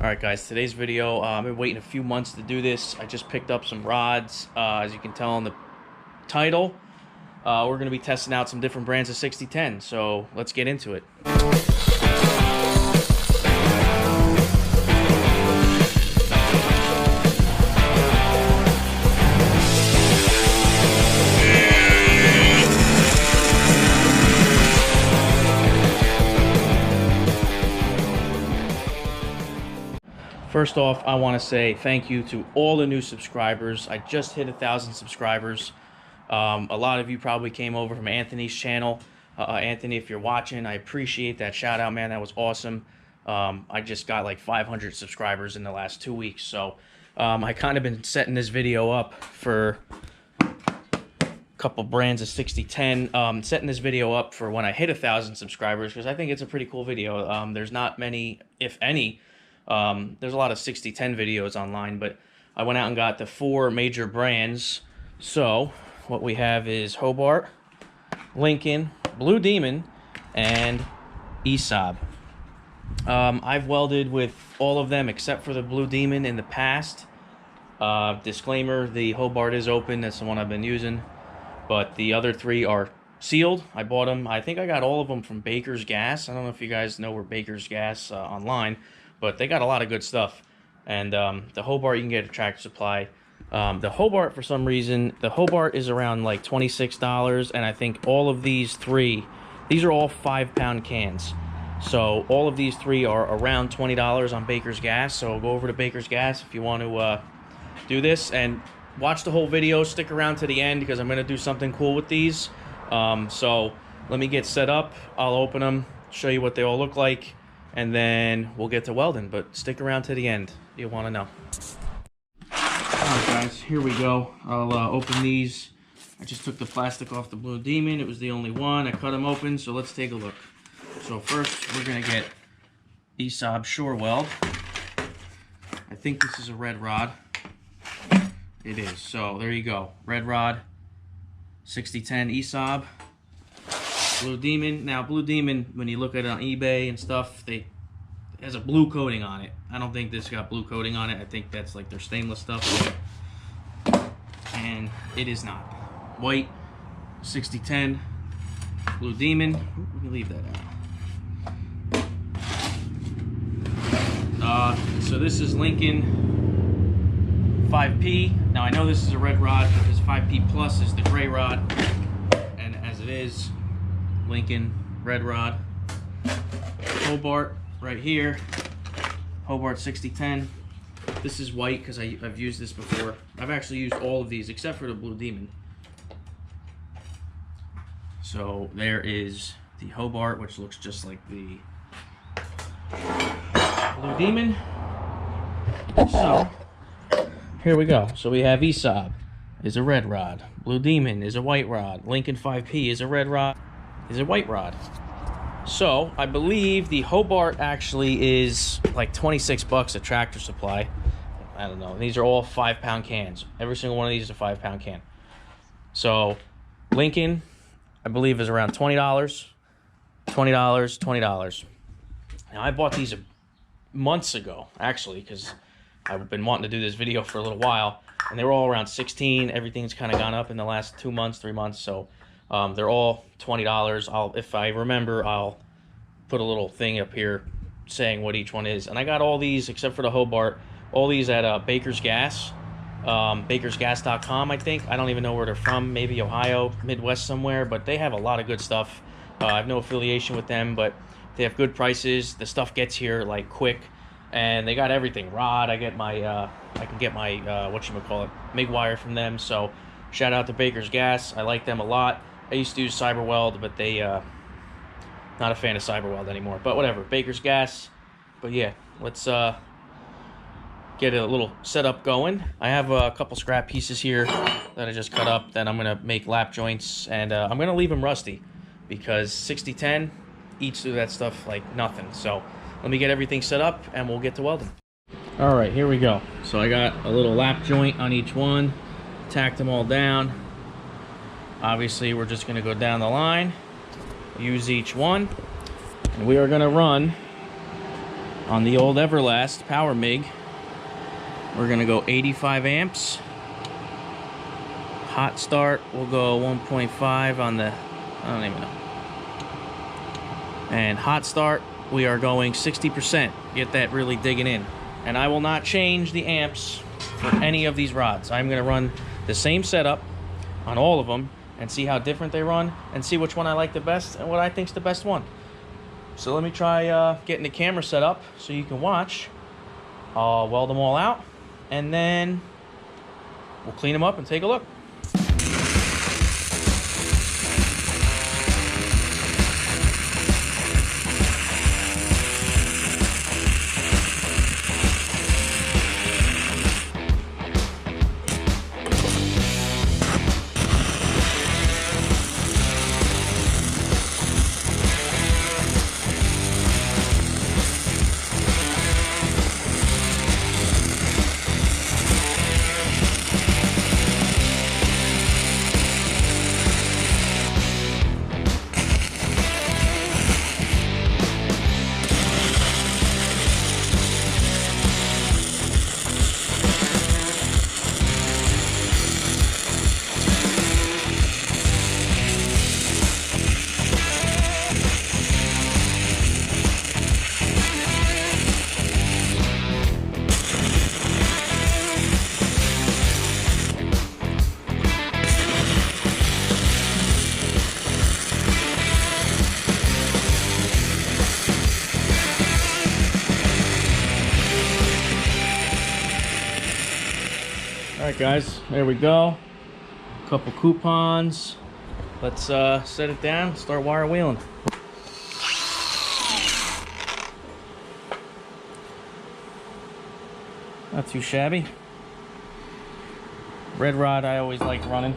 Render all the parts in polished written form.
Alright guys, today's video, I've been waiting a few months to do this. I just picked up some rods, as you can tell in the title. We're going to be testing out some different brands of 6010, so let's get into it. First off, I want to say thank you to all the new subscribers. I just hit 1,000 subscribers. A lot of you probably came over from Anthony's channel. Anthony, if you're watching, I appreciate that shout out, man. That was awesome. I just got like 500 subscribers in the last 2 weeks. So I kind of been setting this video up for a couple brands of 6010. Setting this video up for when I hit 1,000 subscribers because I think it's a pretty cool video. There's not many, if any. There's a lot of 6010 videos online, but I went out and got the 4 major brands. So what we have is Hobart, Lincoln, Blue Demon, and Esab. I've welded with all of them except for the Blue Demon in the past. Disclaimer, the Hobart is open. That's the one I've been using. But the other 3 are sealed. I bought them. I think I got all of them from Baker's Gas. I don't know if you guys know where Baker's Gas online. But they got a lot of good stuff. And the Hobart, you can get at Tractor Supply. The Hobart, for some reason, the Hobart is around like $26. And I think all of these 3, these are all 5-pound cans. So all of these 3 are around $20 on Baker's Gas. So go over to Baker's Gas if you want to do this. And watch the whole video. Stick around to the end because I'm going to do something cool with these. So let me get set up. I'll open them, show you what they all look like. And then we'll get to welding, but stick around to the end. You'll want to know. Alright guys, here we go. I'll open these. I just took the plastic off the Blue Demon. It was the only one. I cut them open, so let's take a look. So first, we're going to get Esab Shore Weld. I think this is a red rod. It is. So there you go. Red rod, 6010 Esab. Blue Demon. Now, Blue Demon, when you look at it on eBay and stuff, it has a blue coating on it. I don't think this got blue coating on it. I think that's like their stainless stuff. And it is not. White, 6010, Blue Demon. Let me leave that out. So this is Lincoln 5P. Now, I know this is a red rod because 5P Plus is the gray rod. And as it is, Lincoln red rod. Hobart right here, Hobart 6010. This is white because I've used this before. I've actually used all of these except for the Blue Demon. So there is the Hobart, which looks just like the Blue Demon. So here we go. So we have Esab is a red rod, Blue Demon is a white rod, Lincoln 5P is a red rod, is a white rod. So I believe the Hobart actually is like 26 bucks at Tractor Supply. I don't know. These are all 5-pound cans. Every single one of these is a 5-pound can. So Lincoln, I believe, is around $20. $20. Now I bought these months ago, actually, because I've been wanting to do this video for a little while, and they were all around 16. Everything's kind of gone up in the last 2 months, 3 months. So they're all $20. If I remember, I'll put a little thing up here saying what each one is. And I got all these, except for the Hobart, all these at Baker's Gas, bakersgas.com, I think. I don't even know where they're from, maybe Ohio, Midwest somewhere, but they have a lot of good stuff. I have no affiliation with them, but they have good prices. The stuff gets here like quick, and they got everything. Rod, I can get my whatchamacallit, MIG wire from them. So shout out to Baker's Gas. I like them a lot. I used to use CyberWeld, but they, not a fan of CyberWeld anymore. But whatever, Baker's Gas. But yeah, let's get a little setup going. I have a couple scrap pieces here that I just cut up that I'm going to make lap joints. And I'm going to leave them rusty because 6010 eats through that stuff like nothing. So let me get everything set up and we'll get to welding. All right, here we go. So I got a little lap joint on each one. Tacked them all down. Obviously, we're just going to go down the line, use each one, and we are going to run On the old Everlast Power MIG, we're gonna go 85 amps. Hot start, we'll go 1.5 on the, I don't even know. And hot start, we are going 60%. Get that really digging in. And I will not change the amps for any of these rods. I'm gonna run the same setup on all of them and see how different they run and see which one I like the best and what I think's the best one. So let me try getting the camera set up so you can watch. I'll weld them all out and then we'll clean them up and take a look. Alright guys, there we go. A couple coupons. Let's set it down, start wire wheeling. Not too shabby. Red rod I always like running.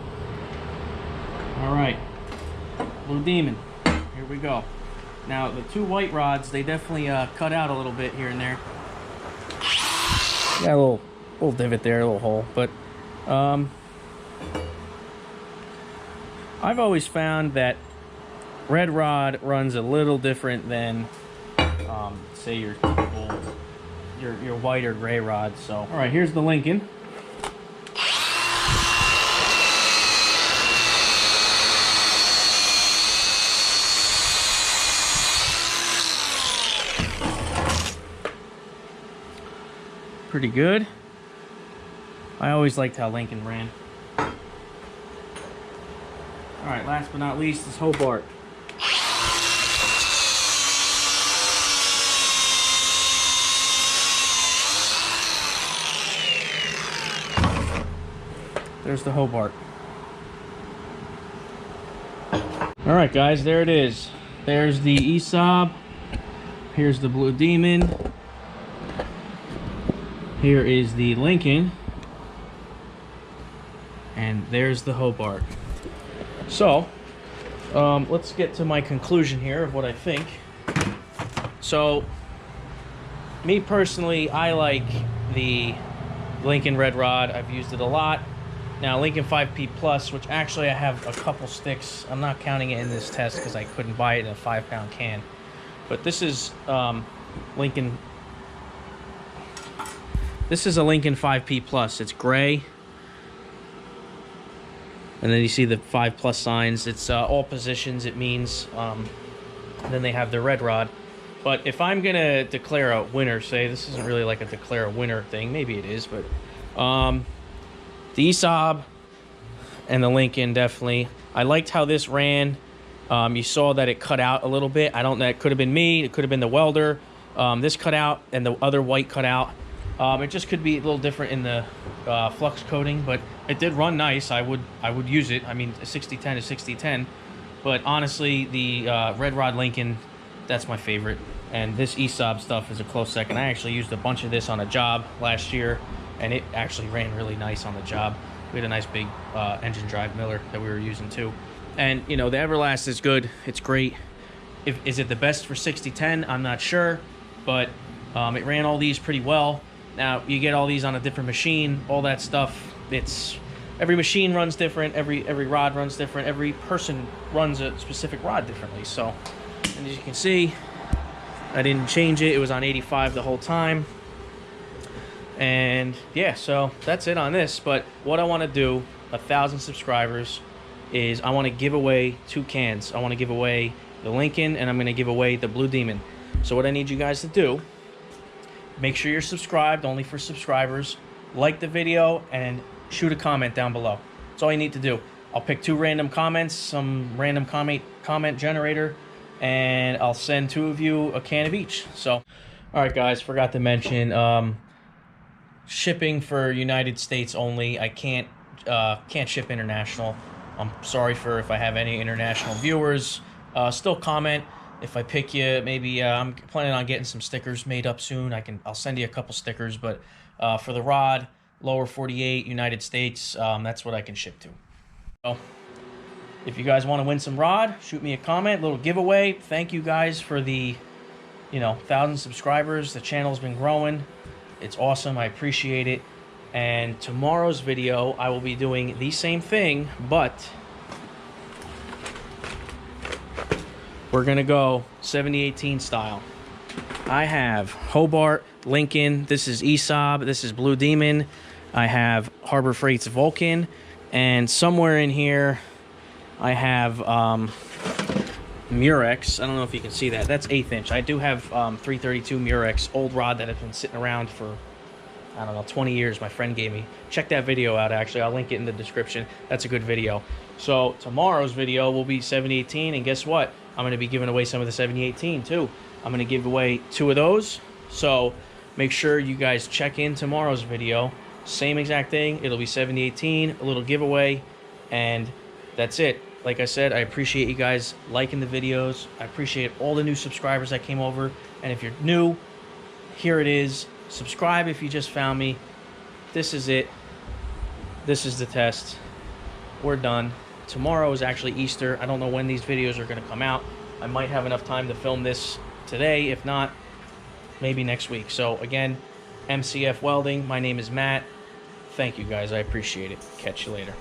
Alright, Blue Demon, here we go. Now the two white rods, they definitely cut out a little bit here and there. Got a little divot there, a little hole, but I've always found that red rod runs a little different than say your typical your white or gray rod. So all right, here's the Lincoln. Pretty good. I always liked how Lincoln ran. Alright, last but not least is Hobart. There's the Hobart. Alright guys, there it is. There's the Esab. Here's the Blue Demon. Here is the Lincoln. And there's the Hobart. So, let's get to my conclusion here of what I think. So, me personally, I like the Lincoln red rod. I've used it a lot. Now, Lincoln 5P Plus, which actually I have a couple sticks. I'm not counting it in this test because I couldn't buy it in a 5-pound can. But this is Lincoln. This is a Lincoln 5P Plus. It's gray. And then you see the 5 plus signs. It's all positions, it means. Then they have the red rod. But if I'm going to declare a winner, say, this isn't really like a declare a winner thing. Maybe it is, but the Esab and the Lincoln, definitely. I liked how this ran. You saw that it cut out a little bit. I don't know. It could have been me. It could have been the welder. This cut out and the other white cut out. It just could be a little different in the flux coating, but it did run nice. I would use it. I mean, 60-10 is 60-10, but honestly, the red rod Lincoln, that's my favorite. And this Esab stuff is a close second. I actually used a bunch of this on a job last year, and it actually ran really nice on the job. We had a nice big engine drive Miller that we were using too. And you know, the Everlast is good. It's great. Is it the best for 60-10? I'm not sure, but it ran all these pretty well. Now, you get all these on a different machine, all that stuff. Every machine runs different, every rod runs different, every person runs a specific rod differently. So, and as you can see, I didn't change it. It was on 85 the whole time. And yeah, so that's it on this. But what I want to do, 1,000 subscribers, is I want to give away 2 cans. I want to give away the Lincoln, and I'm going to give away the Blue Demon. So what I need you guys to do, make sure you're subscribed, only for subscribers. Like the video and shoot a comment down below. That's all you need to do. I'll pick 2 random comments, some random comment generator, and I'll send 2 of you a can of each. So, all right, guys, forgot to mention shipping for United States only. I can't ship international. I'm sorry for if I have any international viewers. Still comment if I pick you. Maybe I'm planning on getting some stickers made up soon. I'll send you a couple stickers, but for the rod, lower 48, United States, that's what I can ship to. So, if you guys want to win some rod, shoot me a comment, little giveaway. Thank you guys for the, 1,000 subscribers. The channel's been growing. It's awesome. I appreciate it. And tomorrow's video, I will be doing the same thing, but we're going to go 7018 style. I have Hobart, Lincoln, this is Esab, this is Blue Demon. I have Harbor Freight's Vulcan, and somewhere in here I have Murex. I don't know if you can see that. That's 1/8 inch. I do have 332 Murex, old rod that has been sitting around for, I don't know, 20 years. My friend gave me. Check that video out, actually. I'll link it in the description. That's a good video. So tomorrow's video will be 7018, and guess what? I'm going to be giving away some of the 7018 too. I'm going to give away 2 of those. So make sure you guys check in tomorrow's video. Same exact thing. It'll be 7018, a little giveaway, and that's it. Like I said, I appreciate you guys liking the videos. I appreciate all the new subscribers that came over. And if you're new, here it is. Subscribe if you just found me. This is it. This is the test. We're done. Tomorrow is actually Easter. I don't know when these videos are going to come out. I might have enough time to film this today. If not, maybe next week. So again, MCF Welding. My name is Matt. Thank you guys. I appreciate it. Catch you later.